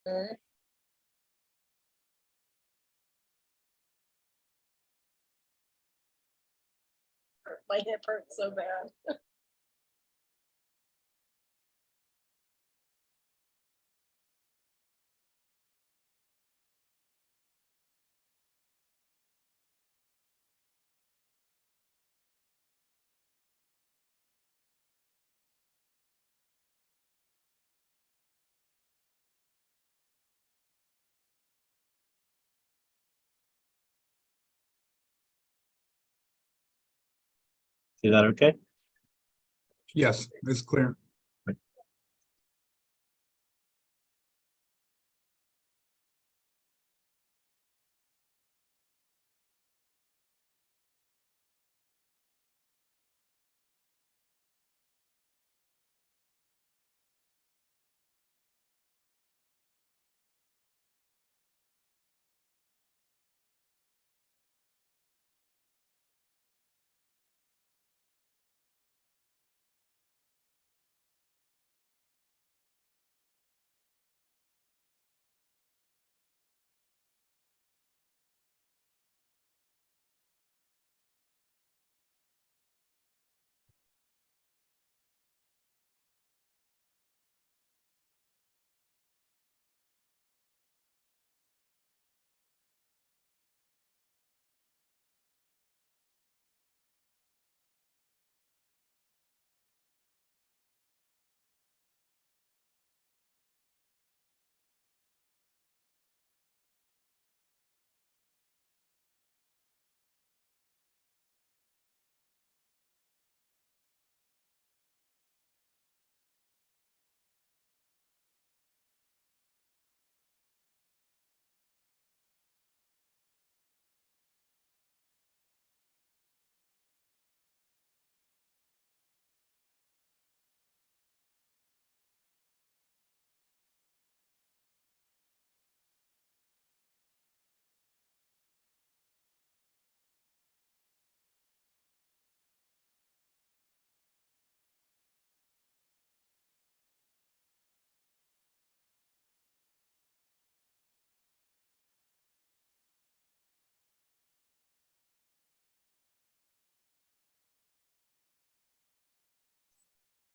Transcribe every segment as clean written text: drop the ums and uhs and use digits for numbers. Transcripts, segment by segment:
Mhm. My hip hurts so bad. Is that okay? Yes, it's clear.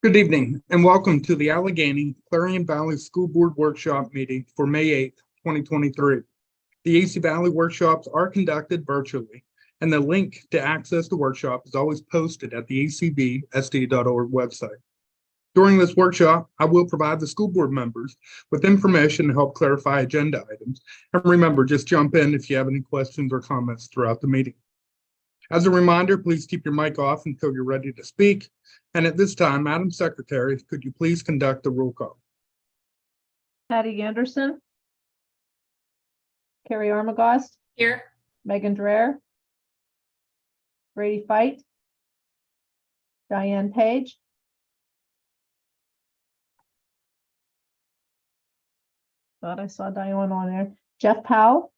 Good evening and welcome to the Allegheny Clarion Valley School Board Workshop meeting for May 8th, 2023. The AC Valley workshops are conducted virtually, and the link to access the workshop is always posted at the acvsd.org website. During this workshop, I will provide the school board members with information to help clarify agenda items. And remember, just jump in if you have any questions or comments throughout the meeting. As a reminder, please keep your mic off until you're ready to speak. And at this time, Madam Secretary, could you please conduct the roll call? Patty Anderson. Carrie Armagost. Here. Megan Dreher. Brady Fight. Diane Page. Thought I saw Diane on there. Jeff Powell.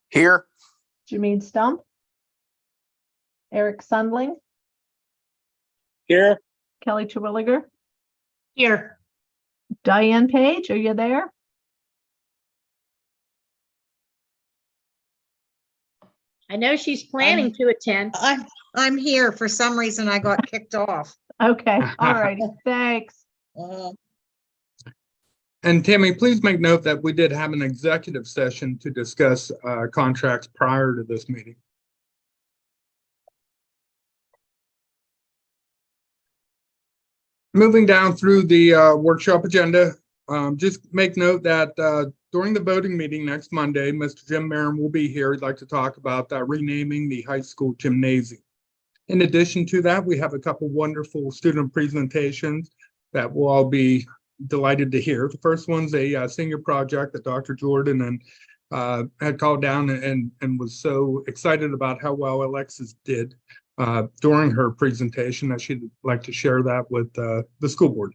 Here. Jameen Stump. Eric Sundling. Here. Kelly Terwilliger. Here. Diane Page, are you there? I know she's planning to attend. I'm here. For some reason, I got kicked off. Okay, all righty, thanks. And Tammy, please make note that we did have an executive session to discuss contracts prior to this meeting. Moving down through the workshop agenda, just make note that during the voting meeting next Monday, Mr. Jim Merrim will be here. He'd like to talk about renaming the high school gymnasium. In addition to that, we have a couple wonderful student presentations that we'll all be delighted to hear. The first one's a senior project that Dr. Jordan had called down and was so excited about how well Alexis did during her presentation that she'd like to share that with the school board.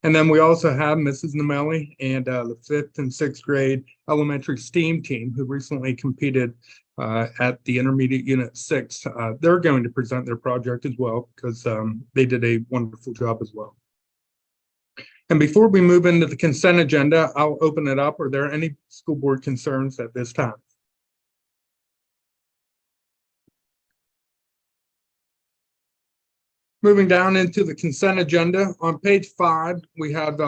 And then we also have Mrs. Namelli and the 5th and 6th grade elementary STEAM team who recently competed at the intermediate unit 6. They're going to present their project as well because they did a wonderful job as well. And before we move into the consent agenda, I'll open it up. Are there any school board concerns at this time? Moving down into the consent agenda, on page 5, we have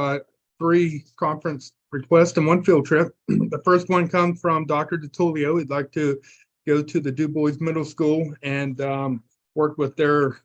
3 conference requests and 1 field trip. The first one comes from Dr. DeTulio. He'd like to go to the Du Bois Middle School and work with their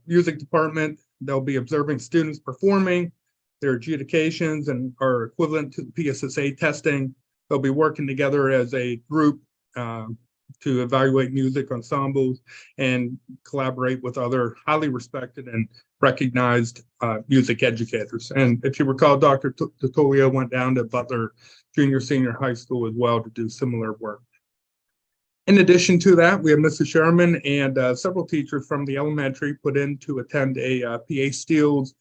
music department. They'll be observing students performing their adjudications and are equivalent to the PSSA testing. They'll be working together as a group to evaluate music ensembles and collaborate with other highly respected and recognized music educators. And if you recall, Dr. DeTulio went down to Butler Junior Senior High School as well to do similar work. In addition to that, we have Mrs. Sherman and several teachers from the elementary put in to attend a PA Steels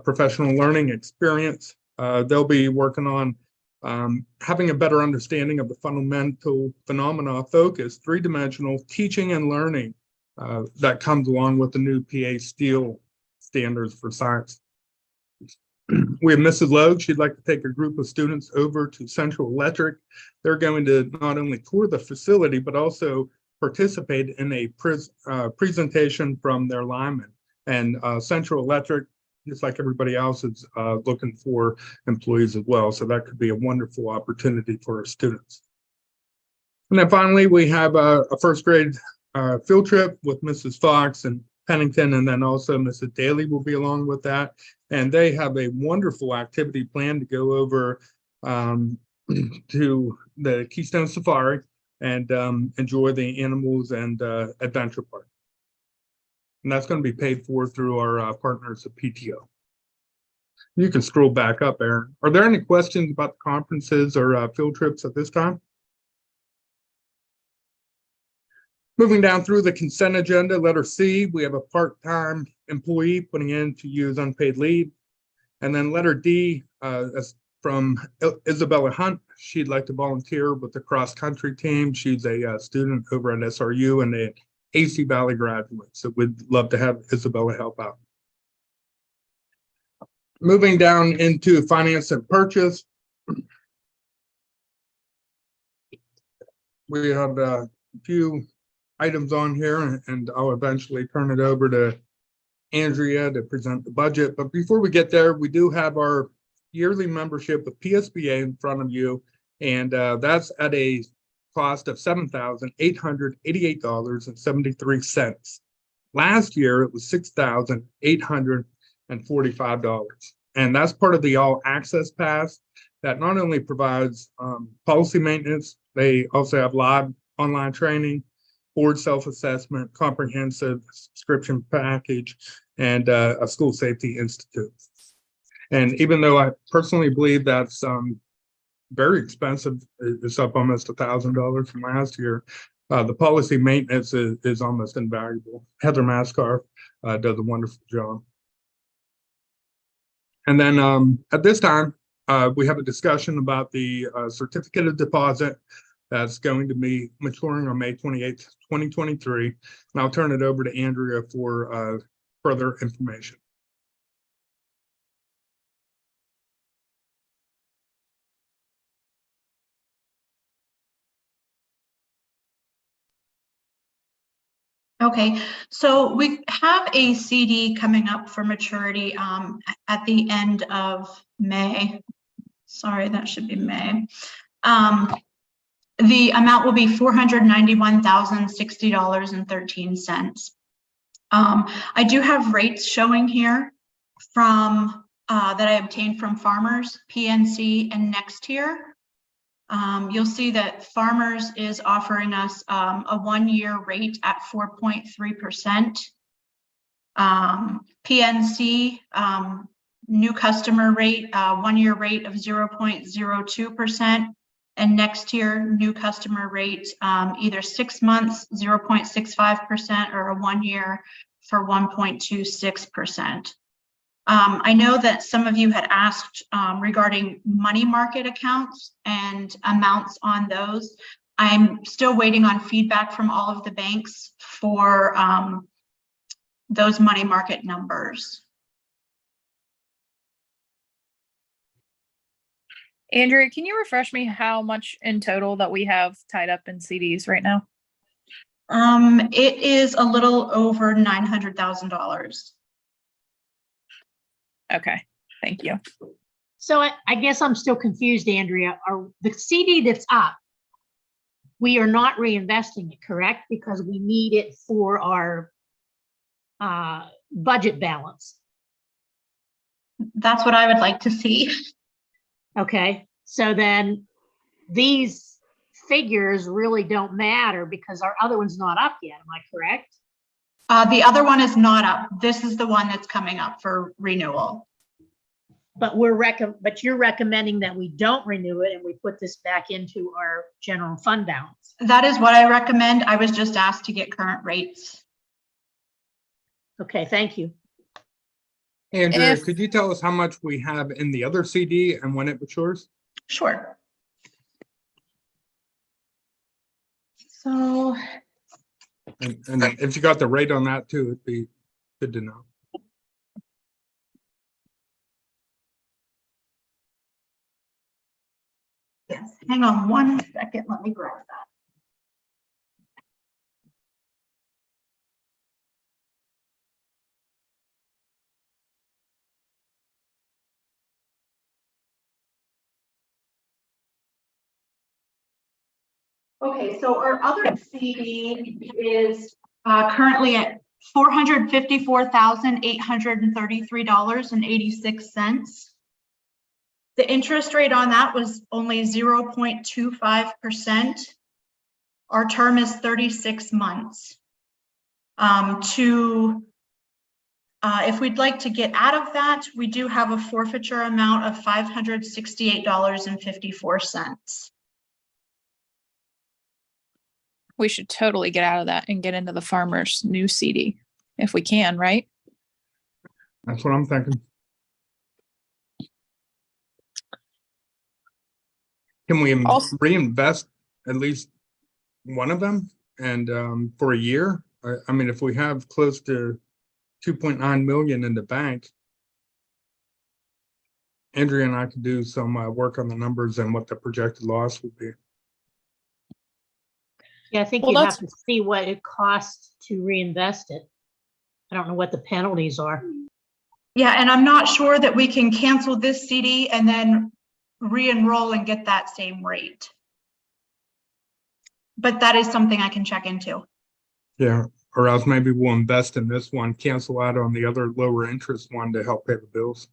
professional learning experience. They'll be working on having a better understanding of the fundamental phenomena focus, 3-dimensional teaching and learning that comes along with the new PA Steel standards for science. We have Mrs. Logue. She'd like to take a group of students over to Central Electric. They're going to not only tour the facility, but also participate in a presentation from their linemen. And Central Electric, just like everybody else, is looking for employees as well. So that could be a wonderful opportunity for our students. And then finally, we have a first grade field trip with Mrs. Fox and Pennington, and then also Mrs. Daly will be along with that. And they have a wonderful activity plan to go over to the Keystone Safari and enjoy the animals and adventure park. And that's going to be paid for through our partners at PTO. You can scroll back up, Aaron. Are there any questions about the conferences or field trips at this time? Moving down through the consent agenda, letter C, we have a part-time employee putting in to use unpaid leave. And then letter D, that's from Isabella Hunt. She'd like to volunteer with the cross-country team. She's a student over at SRU and an AC Valley graduate. So we'd love to have Isabella help out. Moving down into finance and purchase. We have a few items on here, and I'll eventually turn it over to Andrea to present the budget. But before we get there, we do have our yearly membership with PSBA in front of you, and that's at a cost of $7,888.73. Last year, it was $6,845. And that's part of the All Access Pass that not only provides policy maintenance, they also have live online training, board self-assessment, comprehensive subscription package, and a school safety institute. And even though I personally believe that's very expensive, it's up almost $1,000 from last year, the policy maintenance is almost invaluable. Heather Mascar does a wonderful job. And then at this time, we have a discussion about the certificate of deposit that's going to be maturing on May 28th, 2023. And I'll turn it over to Andrea for further information. Okay, so we have a CD coming up for maturity at the end of May. Sorry, that should be May. The amount will be $491,060.13. I do have rates showing here from that I obtained from Farmers, PNC, and Nextier. You'll see that Farmers is offering us a 1-year rate at 4.3%. PNC, new customer rate, 1-year rate of 0.02%. And Nextier, new customer rate, either 6 months, 0.65%, or a 1 year for 1.26%. I know that some of you had asked regarding money market accounts and amounts on those. I'm still waiting on feedback from all of the banks for those money market numbers. Andrea, can you refresh me how much in total that we have tied up in CDs right now? It is a little over $900,000. Okay, thank you. So I guess I'm still confused, Andrea. Are the CD that's up, we are not reinvesting it, correct? Because we need it for our budget balance. That's what I would like to see. Okay, so then these figures really don't matter because our other one's not up yet. Am I correct? The other one is not up. This is the one that's coming up for renewal. But but you're recommending that we don't renew it and we put this back into our general fund balance. That is what I recommend. I was just asked to get current rates. Okay, thank you. Andrea, If- could you tell us how much we have in the other CD and when it matures? Sure. So And if you got the rate on that too, it'd be good to know. yes, hang on 1 second. Let me grab that. Okay, so our other CD is currently at $454,833.86. The interest rate on that was only 0.25%. Our term is 36 months. If we'd like to get out of that, we do have a forfeiture amount of $568.54. We should totally get out of that and get into the farmer's new CD if we can, right? That's what I'm thinking. Can we Also- reinvest at least one of them and for a year? I mean, if we have close to 2.9 million in the bank, Andrea and I could do some work on the numbers and what the projected loss would be. Yeah, I think Well, you have that's- to see what it costs to reinvest it. I don't know what the penalties are. Yeah, and I'm not sure that we can cancel this CD and then re-enroll and get that same rate. But that is something I can check into. Yeah, or else maybe we'll invest in this one, cancel out on the other lower interest one to help pay the bills.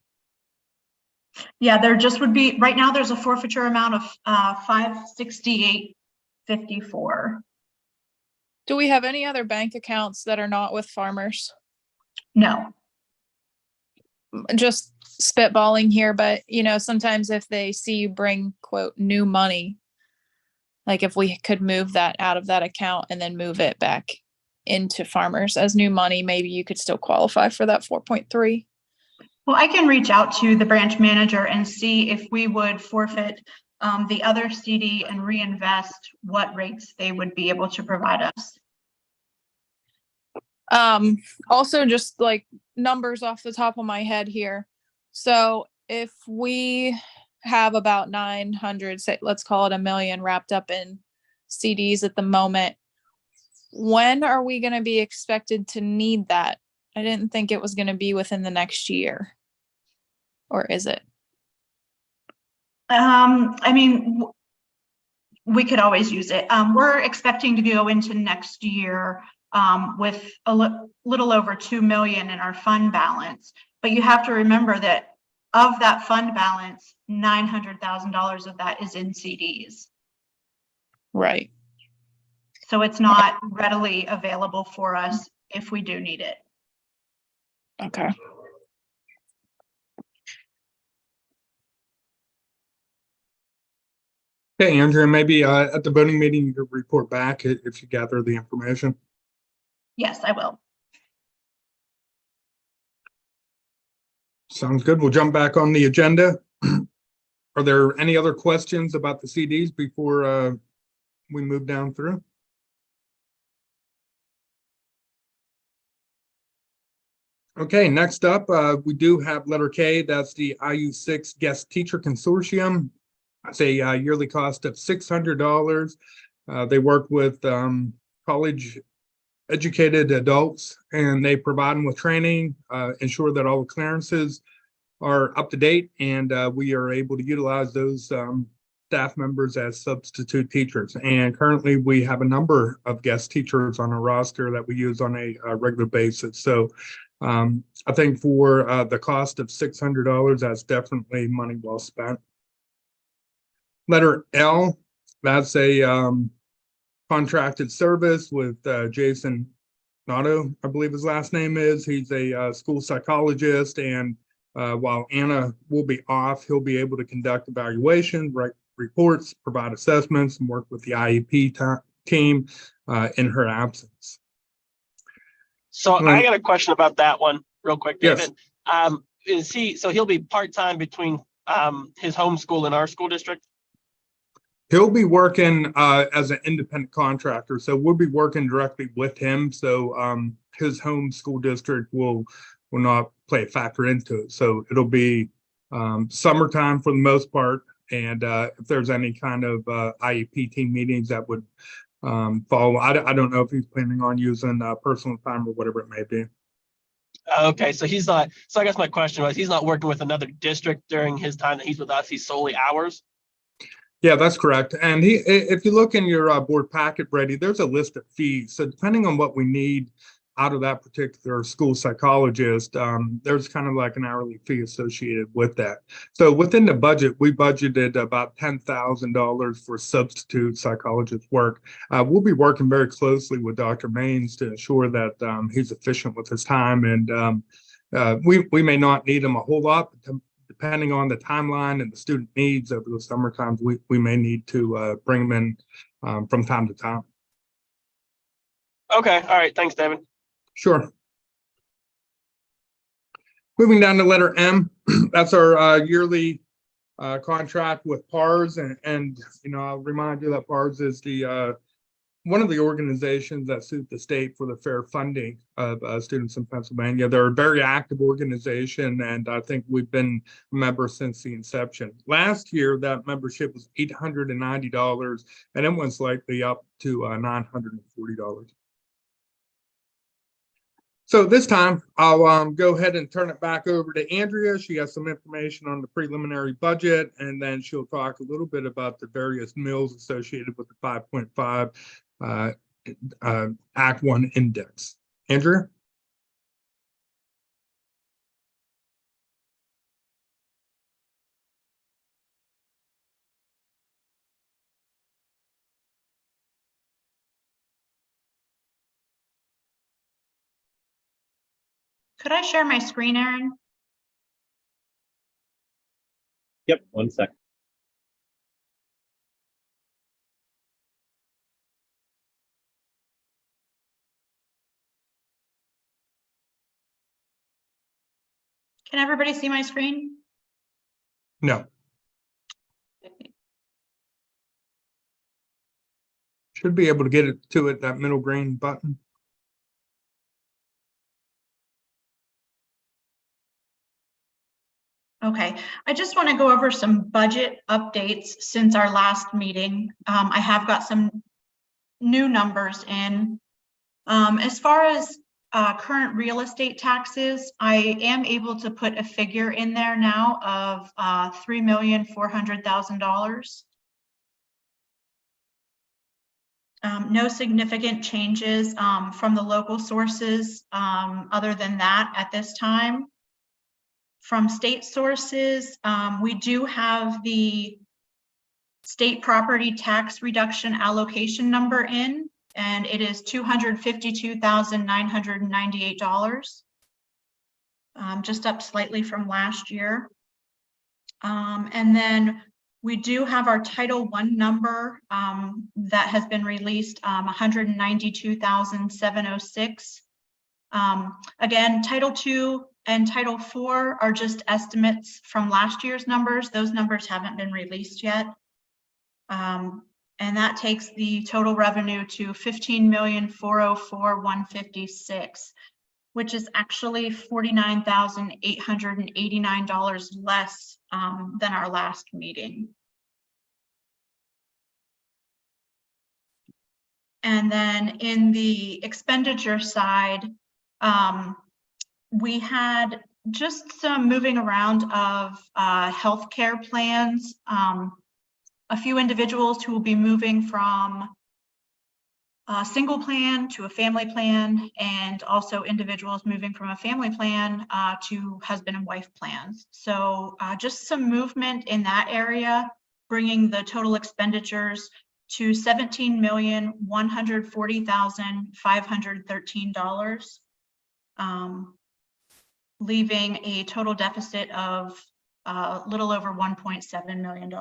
Yeah, there just would be, right now there's a forfeiture amount of $568.54. Do we have any other bank accounts that are not with farmers? No. Just spitballing here, but sometimes if they see you bring quote new money, like if we could move that out of that account and then move it back into farmers as new money, maybe you could still qualify for that 4.3. Well, I can reach out to the branch manager and see if we would forfeit the other CD and reinvest, what rates they would be able to provide us. Also just like numbers off the top of my head here. So if we have about 900, say, let's call it 1 million wrapped up in CDs at the moment, when are we going to be expected to need that? I didn't think it was going to be within the next year. Or is it? I mean, we could always use it. We're expecting to go into next year with a little over 2 million in our fund balance. But you have to remember that of that fund balance, $900,000 of that is in CDs. Right. So it's not readily available for us if we do need it. Okay. Okay, Andrea, maybe at the voting meeting, you could report back if you gather the information. Yes, I will. Sounds good. We'll jump back on the agenda. Are there any other questions about the CDs before we move down through? Okay, next up, we do have letter K. That's the IU6 Guest Teacher Consortium. It's a yearly cost of $600. They work with college educated adults, and they provide them with training, ensure that all the clearances are up to date, and we are able to utilize those staff members as substitute teachers. And currently we have a number of guest teachers on our roster that we use on a regular basis. So I think for the cost of $600, that's definitely money well spent. Letter L, that's a contracted service with Jason Nato, I believe his last name is. He's a school psychologist, and while Anna will be off, he'll be able to conduct evaluation, write reports, provide assessments, and work with the IEP team in her absence. So I got a question about that one real quick, Yes. David. So he'll be part-time between his home school and our school district? He'll be working as an independent contractor, so we'll be working directly with him. So his home school district will not play a factor into it. So it'll be summertime for the most part. And if there's any kind of IEP team meetings that would follow, I don't know if he's planning on using personal time or whatever it may be. Okay, so he's not. So I guess my question was, he's not working with another district during his time that he's with us. He's solely ours. Yeah, that's correct. And if you look in your board packet, Brady, there's a list of fees. So depending on what we need out of that particular school psychologist, there's kind of like an hourly fee associated with that. So within the budget, we budgeted about $10,000 for substitute psychologist work. We'll be working very closely with Dr. Maines to ensure that he's efficient with his time. And we may not need him a whole lot, but depending on the timeline and the student needs over the summer times, we may need to bring him in from time to time. Okay, all right. Thanks, David. Sure. Moving down to letter M, that's our yearly contract with PARS, and you know, I'll remind you that PARS is the one of the organizations that suit the state for the fair funding of students in Pennsylvania. They're a very active organization, and I think we've been members since the inception. Last year, that membership was $890, and it went slightly up to $940. So this time, I'll go ahead and turn it back over to Andrea. She has some information on the preliminary budget, and then she'll talk a little bit about the various mills associated with the 5.5 Act 1 index. Andrea? Could I share my screen, Aaron? Yep, 1 sec. Can everybody see my screen? No. Should be able to get it to it, that middle green button. Okay, I just want to go over some budget updates since our last meeting. I have got some new numbers in. As far as current real estate taxes, I am able to put a figure in there now of $3,400,000. No significant changes from the local sources other than that at this time. From state sources, we do have the state property tax reduction allocation number in, and it is $252,998, just up slightly from last year. And then we do have our Title I number that has been released, $192,706. Again, Title II and Title IV are just estimates from last year's numbers. Those numbers haven't been released yet. And that takes the total revenue to $15,404,156, which is actually $49,889 less than our last meeting. And then in the expenditure side, we had just some moving around of healthcare plans. A few individuals who will be moving from a single plan to a family plan, and also individuals moving from a family plan to husband and wife plans. So just some movement in that area, bringing the total expenditures to $17,140,513, leaving a total deficit of a little over $1.7 million.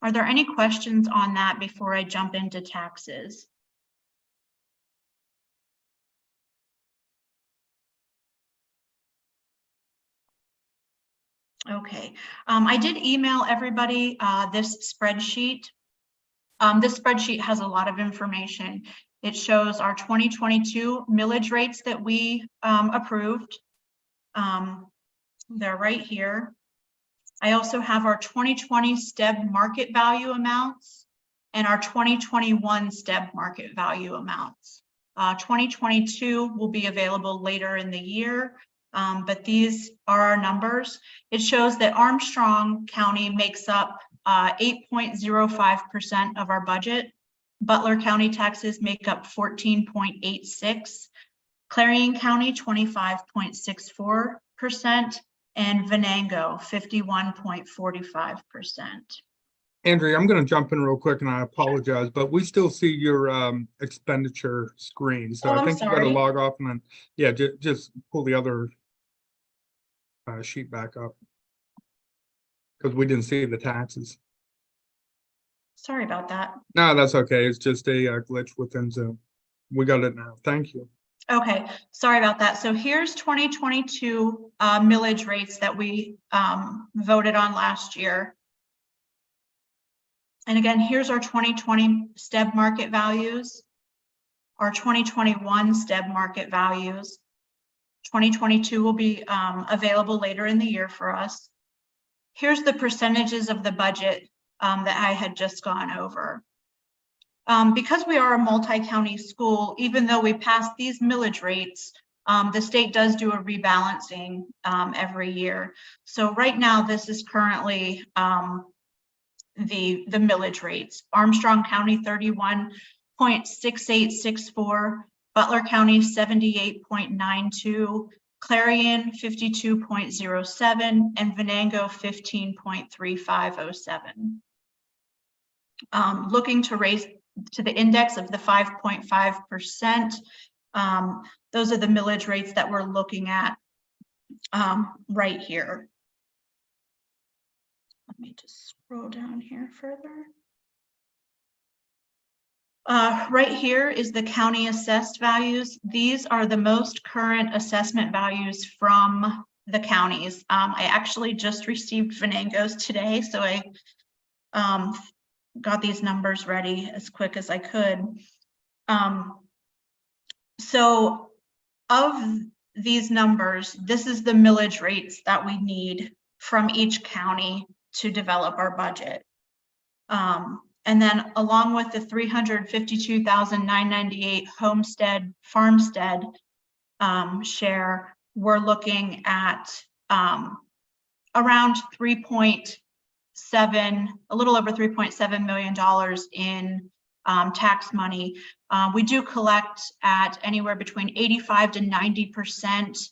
Are there any questions on that before I jump into taxes? Okay, I did email everybody this spreadsheet. This spreadsheet has a lot of information. It shows our 2022 millage rates that we approved. They're right here. I also have our 2020 STEB market value amounts and our 2021 STEB market value amounts. 2022 will be available later in the year, but these are our numbers. It shows that Armstrong County makes up 8.05% of our budget. Butler County taxes make up 14.86%. Clarion County 25.64%. And Venango 51.45%. Andrea, I'm going to jump in real quick and I apologize, but we still see your expenditure screen. So I think you got to log off and then, yeah, just pull the other sheet back up because we didn't see the taxes. Sorry about that. No, that's okay. It's just a glitch within Zoom. We got it now. Thank you. Okay, sorry about that. So here's 2022 millage rates that we voted on last year. And again, here's our 2020 STEB market values, our 2021 STEB market values. 2022 will be available later in the year for us. Here's the percentages of the budget that I had just gone over. Because we are a multi-county school, even though we pass these millage rates, the state does do a rebalancing every year. So right now, this is currently the millage rates. Armstrong County 31.6864, Butler County 78.92, Clarion 52.07, and Venango 15.3507. Looking to raise to the index of the 5.5%. Those are the millage rates that we're looking at right here. Let me just scroll down here further. Right here is the county assessed values. These are the most current assessment values from the counties. I actually just received Venango's today, so I got these numbers ready as quick as I could. So of these numbers, this is the millage rates that we need from each county to develop our budget. And then along with the $352,998 homestead farmstead share, we're looking at around a little over $3.7 million in tax money. We do collect at anywhere between 85 to 90%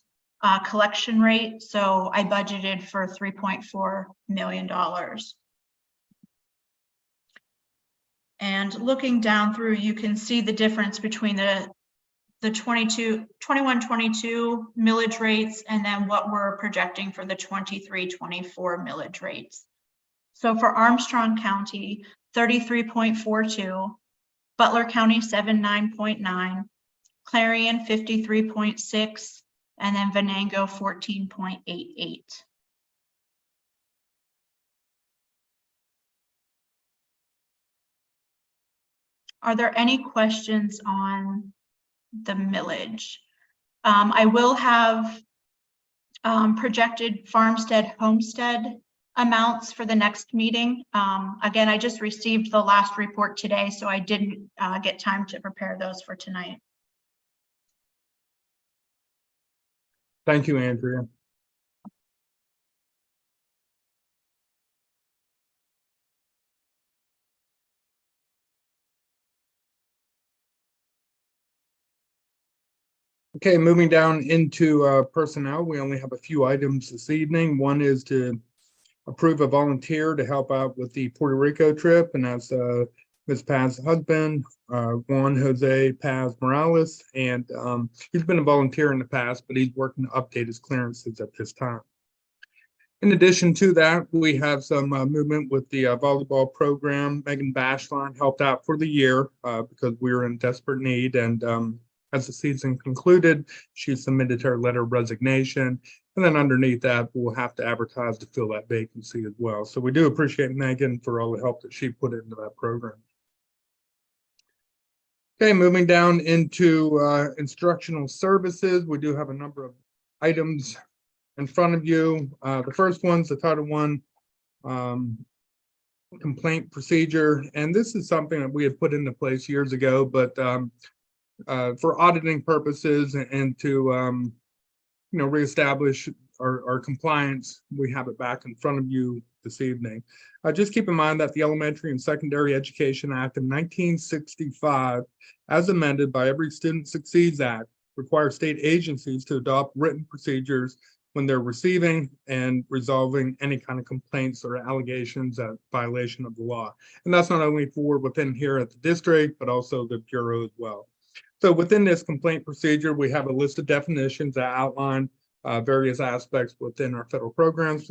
collection rate. So I budgeted for $3.4 million. And looking down through, you can see the difference between the 21-22 millage rates and then what we're projecting for the 23-24 millage rates. So for Armstrong County, 33.42, Butler County 79.9, Clarion 53.6, and then Venango 14.88. Are there any questions on the millage? I will have projected farmstead homestead amounts for the next meeting. Again, I just received the last report today, so I didn't get time to prepare those for tonight. Thank you, Andrea. Okay, moving down into personnel, we only have a few items this evening. One is to approve a volunteer to help out with the Puerto Rico trip, and that's Ms. Paz's husband, Juan Jose Paz Morales, and he's been a volunteer in the past, but he's working to update his clearances at this time. In addition to that, we have some movement with the volleyball program. Megan Bashline helped out for the year because we were in desperate need, and as the season concluded, she submitted her letter of resignation. And then underneath that, we'll have to advertise to fill that vacancy as well. So we do appreciate Megan for all the help that she put into that program. Okay, moving down into instructional services, we do have a number of items in front of you. The first one's the Title I complaint procedure. And this is something that we had put into place years ago, but for auditing purposes and to reestablish our compliance, we have it back in front of you this evening. Just keep in mind that the Elementary and Secondary Education Act of 1965, as amended by Every Student Succeeds Act, requires state agencies to adopt written procedures when they're receiving and resolving any kind of complaints or allegations of violation of the law. And that's not only for within here at the district, but also the Bureau as well. So within this complaint procedure, we have a list of definitions that outline various aspects within our federal programs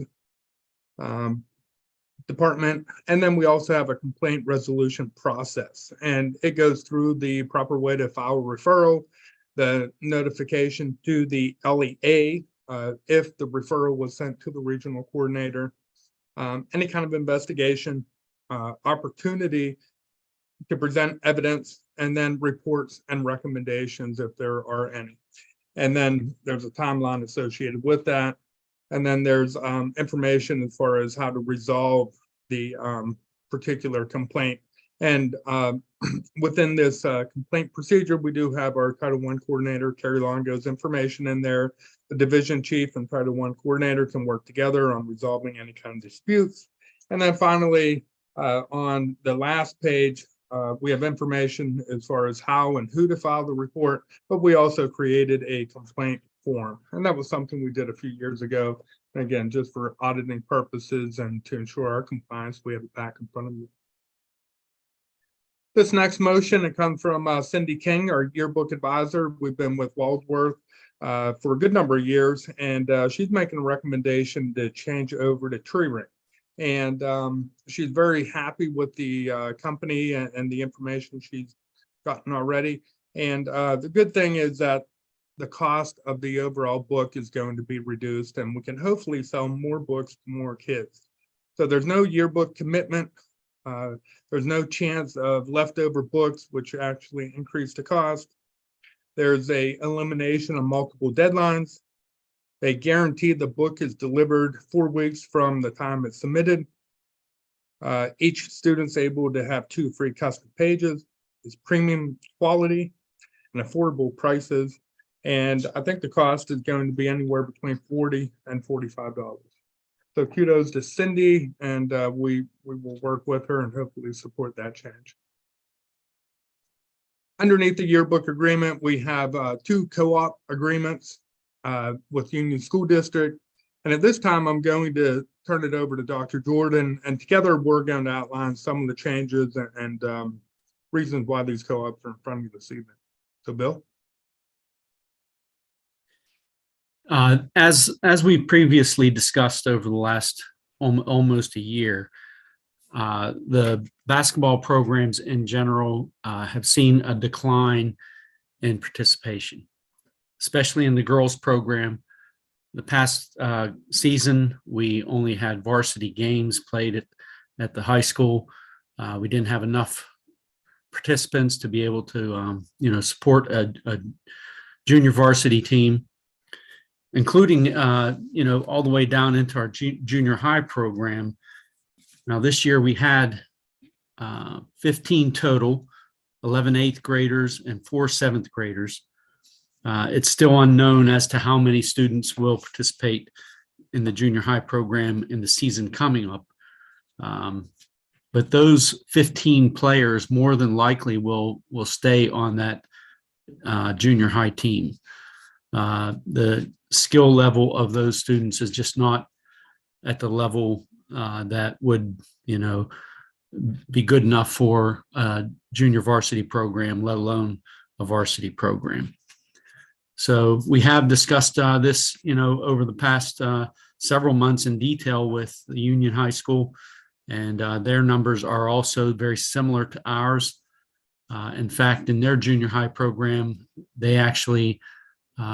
department. And then we also have a complaint resolution process. And it goes through the proper way to file a referral, the notification to the LEA, if the referral was sent to the regional coordinator, any kind of investigation, opportunity to present evidence, and then reports and recommendations if there are any. And then there's a timeline associated with that. And then there's information as far as how to resolve the particular complaint. And within this complaint procedure, we do have our Title I coordinator, Carrie Longo's information in there. The division chief and Title I coordinator can work together on resolving any kind of disputes. And then finally, on the last page, we have information as far as how and who to file the report, but we also created a complaint form. And that was something we did a few years ago. And again, just for auditing purposes and to ensure our compliance, we have it back in front of you. This next motion, it comes from Cindy King, our yearbook advisor. We've been with Waldsworth for a good number of years, and she's making a recommendation to change over to Tree Ring. And she's very happy with the company and the information she's gotten already. And the good thing is that the cost of the overall book is going to be reduced, and we can hopefully sell more books to more kids. So there's no yearbook commitment. There's no chance of leftover books, which actually increase the cost. There's a elimination of multiple deadlines. They guarantee the book is delivered 4 weeks from the time it's submitted. Each student's able to have 2 free custom pages. It's premium quality and affordable prices. And I think the cost is going to be anywhere between $40 and $45. So kudos to Cindy, and we will work with her and hopefully support that change. Underneath the yearbook agreement, we have 2 co-op agreements with Union School District. And at this time, I'm going to turn it over to Dr. Jordan, and together we're going to outline some of the changes and reasons why these co-ops are in front of you this evening. So Bill? As we previously discussed over the last almost a year, the basketball programs in general have seen a decline in participation, especially in the girls program. The past season, we only had varsity games played at the high school. We didn't have enough participants to be able to support a junior varsity team. including, all the way down into our junior high program. Now, this year we had 15 total, 11 eighth graders and 4 seventh graders. It's still unknown as to how many students will participate in the junior high program in the season coming up. But those 15 players more than likely will stay on that junior high team. The skill level of those students is just not at the level that would, be good enough for a junior varsity program, let alone a varsity program. So we have discussed this, over the past several months in detail with the Union High School, and their numbers are also very similar to ours. In fact, in their junior high program, they actually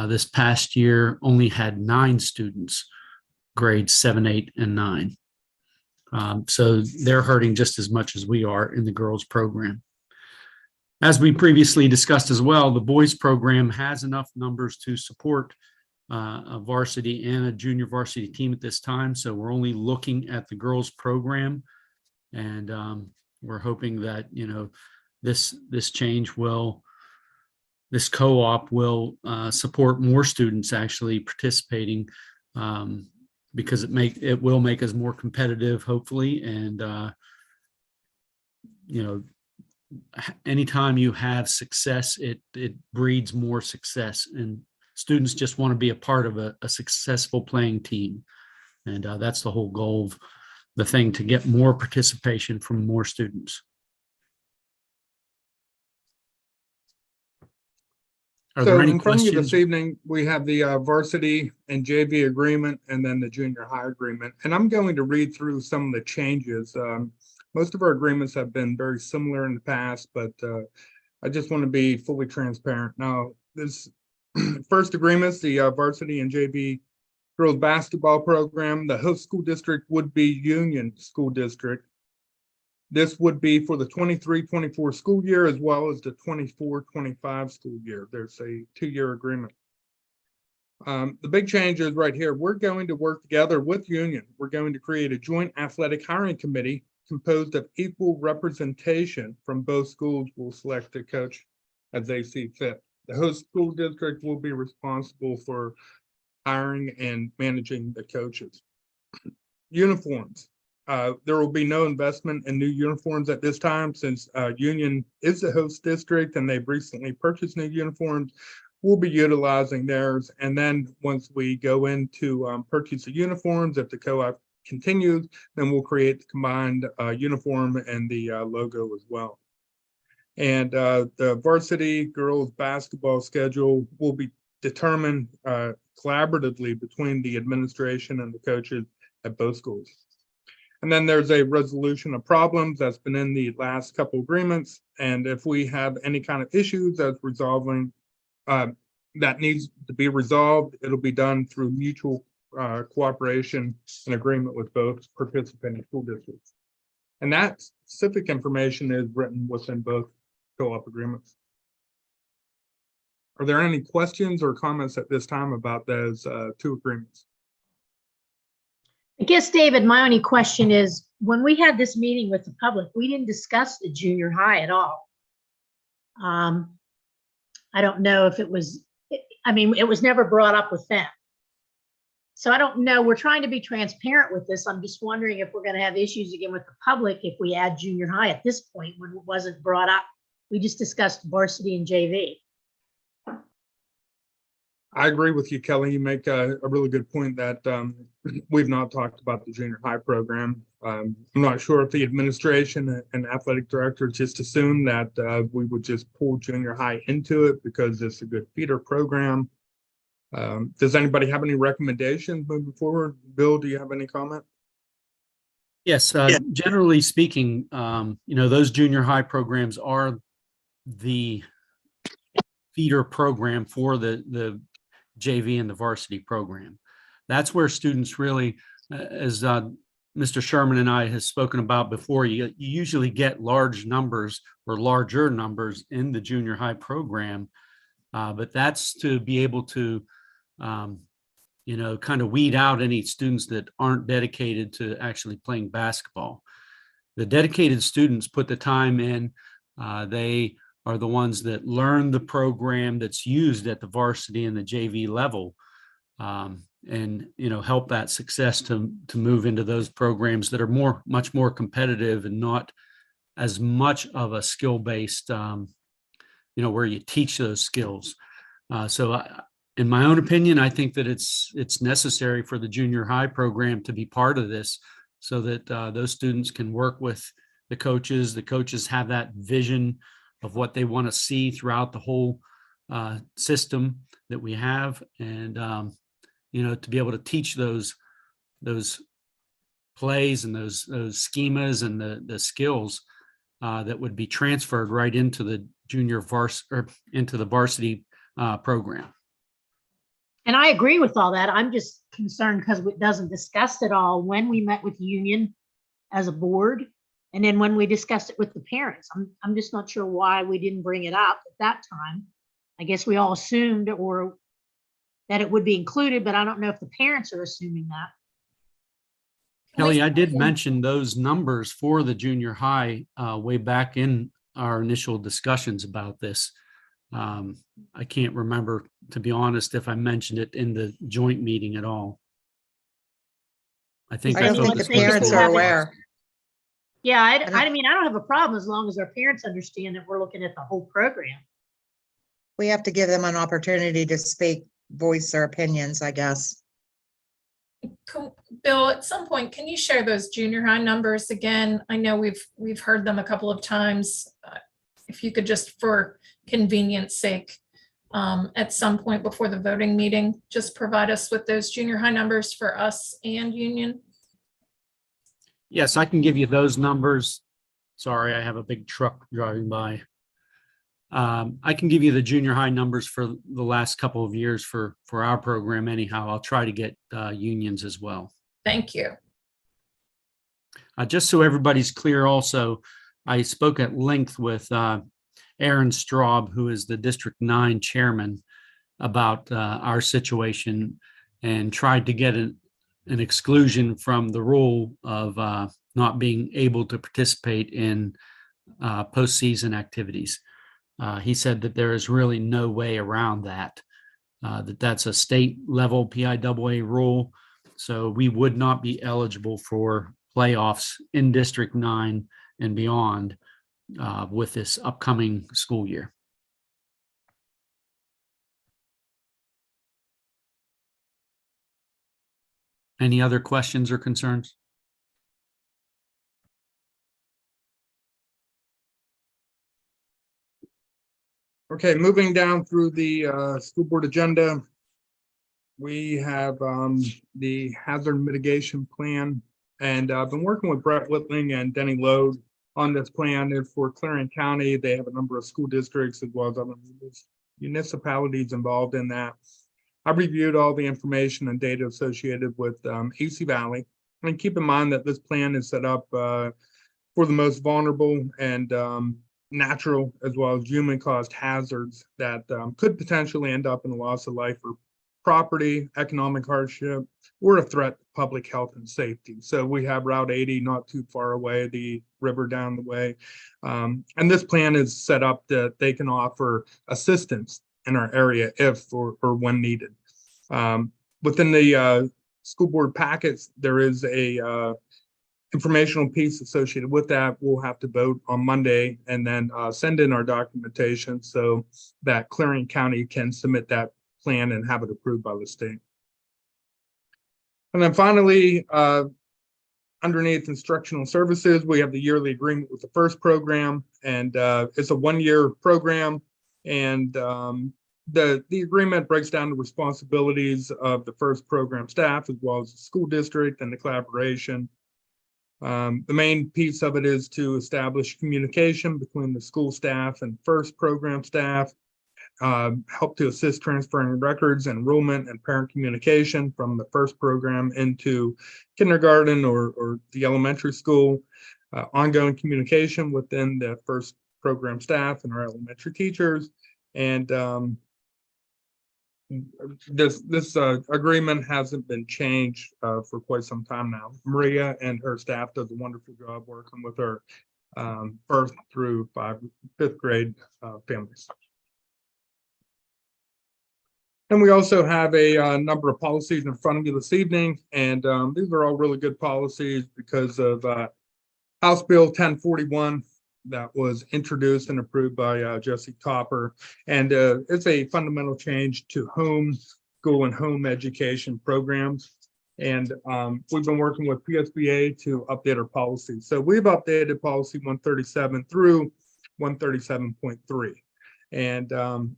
this past year only had 9 students, grades 7, 8, and 9. So they're hurting just as much as we are in the girls program. As we previously discussed as well, the boys program has enough numbers to support a varsity and a junior varsity team at this time. So we're only looking at the girls program, and we're hoping that, this change will, this co-op will support more students actually participating, because it will make us more competitive, hopefully. And, anytime you have success, it breeds more success, and students just want to be a part of a successful playing team. And that's the whole goal of the thing, to get more participation from more students. Are there So any in front of you questions? this evening, we have the varsity and JV agreement and then the junior high agreement. And I'm going to read through some of the changes. Most of our agreements have been very similar in the past, but I just want to be fully transparent. Now, this first agreements, the varsity and JV girls basketball program, the host school district would be Union School District. This would be for the 23-24 school year as well as the 24-25 school year. There's a 2-year agreement. The big change is right here. We're going to work together with Union. We're going to create a joint athletic hiring committee composed of equal representation from both schools. Will select a coach as they see fit. The host school district will be responsible for hiring and managing the coaches. Uniforms. There will be no investment in new uniforms at this time, since Union is the host district and they've recently purchased new uniforms. We'll be utilizing theirs. And then once we go into purchase the uniforms, if the co-op continues, then we'll create the combined uniform and the logo as well. And the varsity girls basketball schedule will be determined collaboratively between the administration and the coaches at both schools. And then there's a resolution of problems that's been in the last couple agreements. And if we have any kind of issues that's resolving, that needs to be resolved, it'll be done through mutual cooperation and agreement with both participating school districts. And that specific information is written within both co-op agreements. Are there any questions or comments at this time about those 2 agreements? I guess, David, my only question is, when we had this meeting with the public, we didn't discuss the junior high at all. I don't know if it was, it was never brought up with them. So I don't know. We're trying to be transparent with this. I'm just wondering if we're going to have issues again with the public if we add junior high at this point when it wasn't brought up. We just discussed varsity and JV. I agree with you, Kelly. You make a really good point that we've not talked about the junior high program. I'm not sure if the administration and athletic director just assumed that we would just pull junior high into it because it's a good feeder program. Does anybody have any recommendations moving forward? Bill, do you have any comment? Yes, generally speaking, those junior high programs are the feeder program for the JV and the varsity program. That's where students really, as Mr. Sherman and I have spoken about before, you usually get large numbers or larger numbers in the junior high program, but that's to be able to kind of weed out any students that aren't dedicated to actually playing basketball. The dedicated students put the time in. They are the ones that learn the program that's used at the varsity and the JV level, and help that success to move into those programs that are much more competitive and not as much of a skill-based, where you teach those skills. So in my own opinion, I think that it's necessary for the junior high program to be part of this, so that those students can work with the coaches. The coaches have that vision of what they want to see throughout the whole system that we have, and to be able to teach those plays and those schemas and the skills that would be transferred right into the into the varsity program. And I agree with all that. I'm just concerned because it doesn't discuss it all when we met with union as a board. And then when we discussed it with the parents, I'm just not sure why we didn't bring it up at that time. I guess we all assumed that it would be included, but I don't know if the parents are assuming that. Kelly, I did mention those numbers for the junior high way back in our initial discussions about this. I can't remember, to be honest, if I mentioned it in the joint meeting at all. I think I don't think the parents are aware. Yeah, I mean, I don't have a problem as long as our parents understand that we're looking at the whole program. We have to give them an opportunity to speak, voice their opinions, I guess. Bill, at some point, can you share those junior high numbers again? I know we've heard them a couple of times. If you could just, for convenience sake, at some point before the voting meeting, just provide us with those junior high numbers for us and union. Yes, I can give you those numbers. Sorry, I have a big truck driving by. I can give you the junior high numbers for the last couple of years for our program anyhow. I'll try to get unions as well. Thank you. Just so everybody's clear also, I spoke at length with Aaron Straub, who is the District 9 chairman, about our situation, and tried to get an exclusion from the rule of not being able to participate in postseason activities. He said that there is really no way around that, that's a state level PIAA rule. So we would not be eligible for playoffs in District 9 and beyond with this upcoming school year. Any other questions or concerns? Okay, moving down through the school board agenda. We have the hazard mitigation plan, and I've been working with Brett Whitling and Denny Lowe on this plan. It's for Clarion County. They have a number of school districts as well as other municipalities involved in that. I reviewed all the information and data associated with AC Valley. And keep in mind that this plan is set up for the most vulnerable and natural as well as human caused hazards that could potentially end up in a loss of life or property, economic hardship, or a threat to public health and safety. So we have Route 80 not too far away, the river down the way. And this plan is set up that they can offer assistance in our area if or when needed. Within the school board packets, there is a informational piece associated with that. We'll have to vote on Monday and then send in our documentation so that Clarion County can submit that plan and have it approved by the state. And then finally, underneath instructional services, we have the yearly agreement with the FIRST program, and it's a one-year program. And the agreement breaks down the responsibilities of the FIRST program staff as well as the school district and the collaboration. The main piece of it is to establish communication between the school staff and FIRST program staff, help to assist transferring records, enrollment, and parent communication from the FIRST program into kindergarten or the elementary school, ongoing communication within the FIRST program staff and our elementary teachers, and this agreement hasn't been changed for quite some time now. Maria and her staff does a wonderful job working with our birth through fifth grade families. And we also have a number of policies in front of you this evening, and these are all really good policies because of House Bill 1041 that was introduced and approved by Jesse Topper. And it's a fundamental change to home school and home education programs. And we've been working with PSBA to update our policy. So we've updated policy 137 through 137.3. And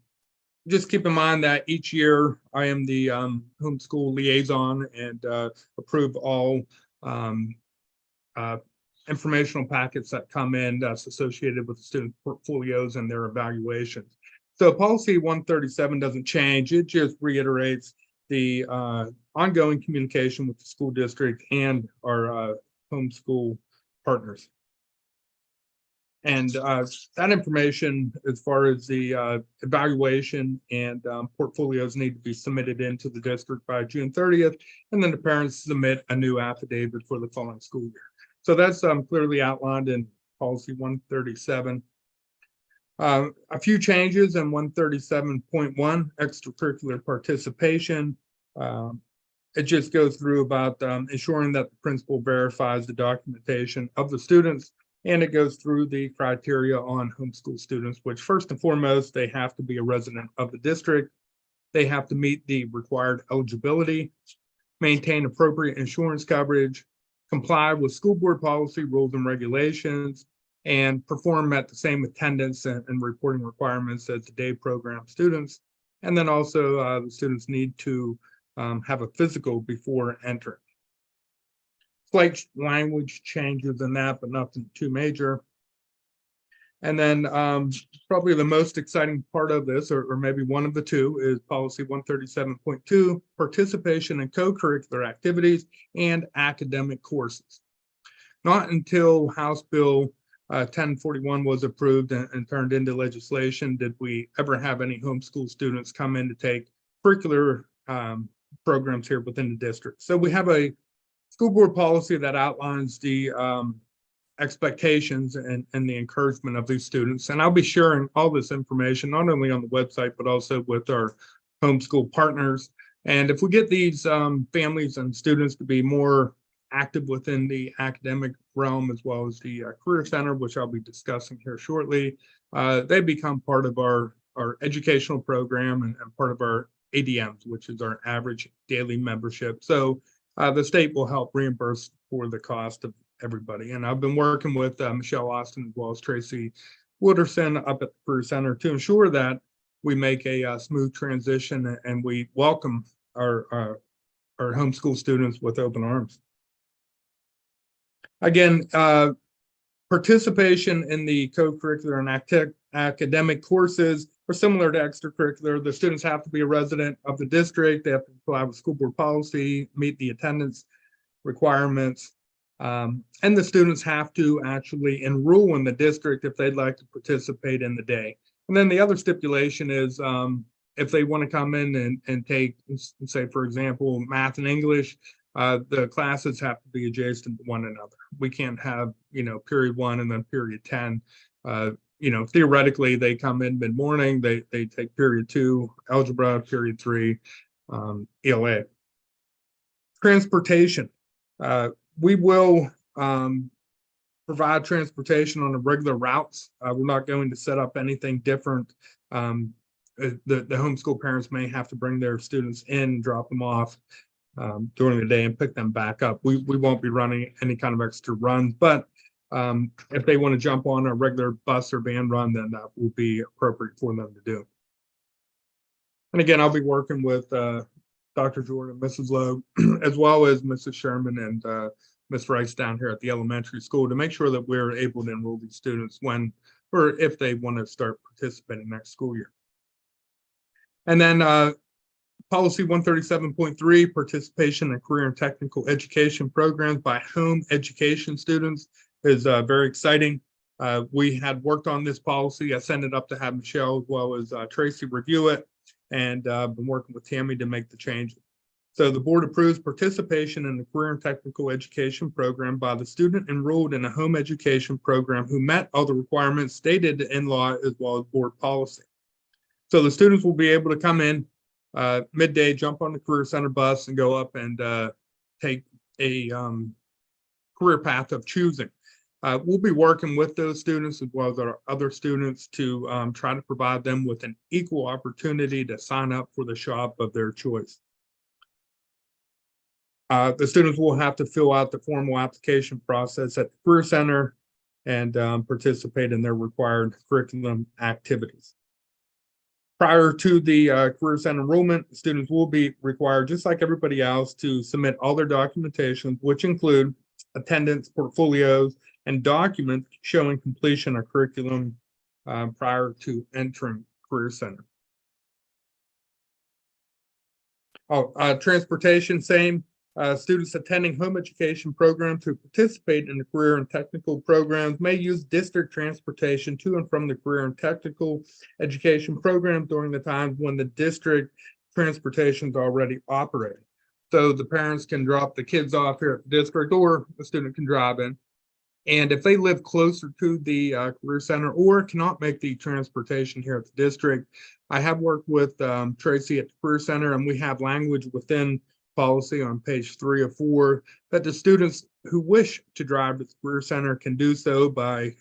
just keep in mind that each year I am the homeschool liaison and approve all informational packets that come in that's associated with the student portfolios and their evaluations. So policy 137 doesn't change. It just reiterates the ongoing communication with the school district and our homeschool partners. And that information, as far as the evaluation and portfolios, need to be submitted into the district by June 30th, and then the parents submit a new affidavit for the following school year. So that's clearly outlined in policy 137. A few changes in 137.1, extracurricular participation. It just goes through about ensuring that the principal verifies the documentation of the students, and it goes through the criteria on homeschool students, which first and foremost, they have to be a resident of the district. They have to meet the required eligibility, maintain appropriate insurance coverage, comply with school board policy, rules and regulations, and perform at the same attendance and reporting requirements as the day program students. And then also the students need to have a physical before entering. Slight language changes in that, but nothing too major. And then probably the most exciting part of this, or maybe one of the two, is policy 137.2, participation in co-curricular activities and academic courses. Not until House Bill 1041 was approved and turned into legislation did we ever have any homeschool students come in to take curricular programs here within the district. So we have a school board policy that outlines the expectations and the encouragement of these students. And I'll be sharing all this information, not only on the website, but also with our homeschool partners. And if we get these families and students to be more active within the academic realm, as well as the Career Center, which I'll be discussing here shortly, they become part of our educational program and part of our ADMs, which is our average daily membership. So the state will help reimburse for the cost of everybody. And I've been working with Michelle Austin as well as Tracy Wooderson up at the Career Center to ensure that we make a smooth transition and we welcome our homeschool students with open arms. Again, participation in the co-curricular and academic courses are similar to extracurricular. The students have to be a resident of the district. They have to comply with school board policy, meet the attendance requirements, and the students have to actually enroll in the district if they'd like to participate in the day. And then the other stipulation is if they want to come in and take, say, for example, math and English, the classes have to be adjacent to one another. We can't have, period 1 and then period 10. Theoretically, they come in mid-morning, they take period 2, algebra, period 3, ELA. Transportation. We will provide transportation on the regular routes. We're not going to set up anything different. The homeschool parents may have to bring their students in, drop them off during the day and pick them back up. We won't be running any kind of extra runs, but if they want to jump on a regular bus or van run, then that will be appropriate for them to do. And again, I'll be working with Dr. Jordan, Mrs. Lowe, as well as Mrs. Sherman and Ms. Rice down here at the elementary school to make sure that we're able to enroll these students when or if they want to start participating next school year. And then policy 137.3, participation in career and technical education programs by home education students is very exciting. We had worked on this policy. I sent it up to have Michelle as well as Tracy review it. and been working with Tammy to make the changes. So the board approves participation in the career and technical education program by the student enrolled in a home education program who met all the requirements stated in law as well as board policy. So the students will be able to come in midday, jump on the Career Center bus and go up and take a career path of choosing. We'll be working with those students as well as our other students to try to provide them with an equal opportunity to sign up for the shop of their choice. The students will have to fill out the formal application process at the Career Center and participate in their required curriculum activities. Prior to the Career Center enrollment, students will be required, just like everybody else, to submit all their documentation, which include attendance, portfolios, and documents showing completion of curriculum prior to entering Career Center. Transportation, same. Students attending home education program to participate in the career and technical programs may use district transportation to and from the career and technical education program during the times when the district transportation is already operating. So the parents can drop the kids off here at the district, or the student can drive in. And if they live closer to the Career Center or cannot make the transportation here at the district, I have worked with Tracy at the Career Center, and we have language within policy on page 3 of 4 that the students who wish to drive to the Career Center can do so by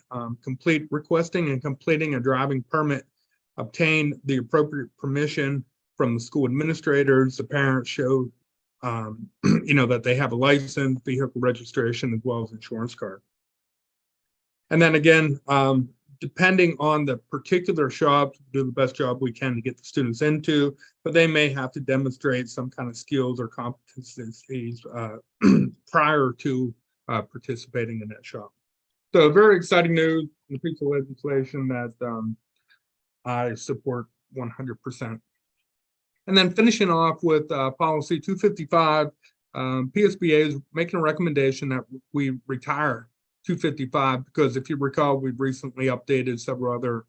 requesting and completing a driving permit, obtain the appropriate permission from the school administrators. The parents show that they have a license, vehicle registration, as well as insurance card. And then again, depending on the particular shop, do the best job we can to get the students into, but they may have to demonstrate some kind of skills or competencies prior to participating in that shop. So very exciting news, the piece of legislation that I support 100%. And then finishing off with policy 255, PSBA is making a recommendation that we retire 255, because if you recall, we've recently updated several other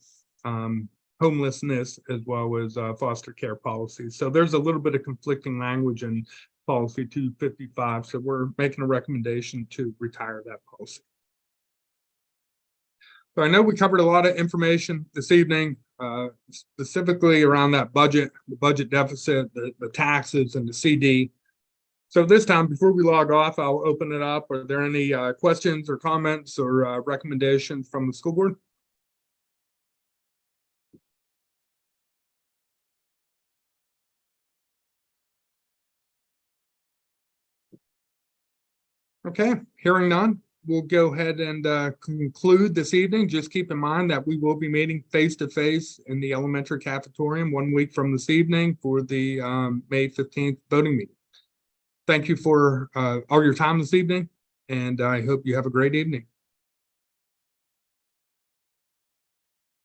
homelessness as well as foster care policies. So there's a little bit of conflicting language in policy 255. So we're making a recommendation to retire that policy. So I know we covered a lot of information this evening, specifically around that budget, the budget deficit, the taxes, and the CD. So this time, before we log off, I'll open it up. Are there any questions or comments or recommendations from the school board? Okay, hearing none, we'll go ahead and conclude this evening. Just keep in mind that we will be meeting face-to-face in the elementary cafetorium 1 week from this evening for the May 15th voting meeting. Thank you for all your time this evening, and I hope you have a great evening.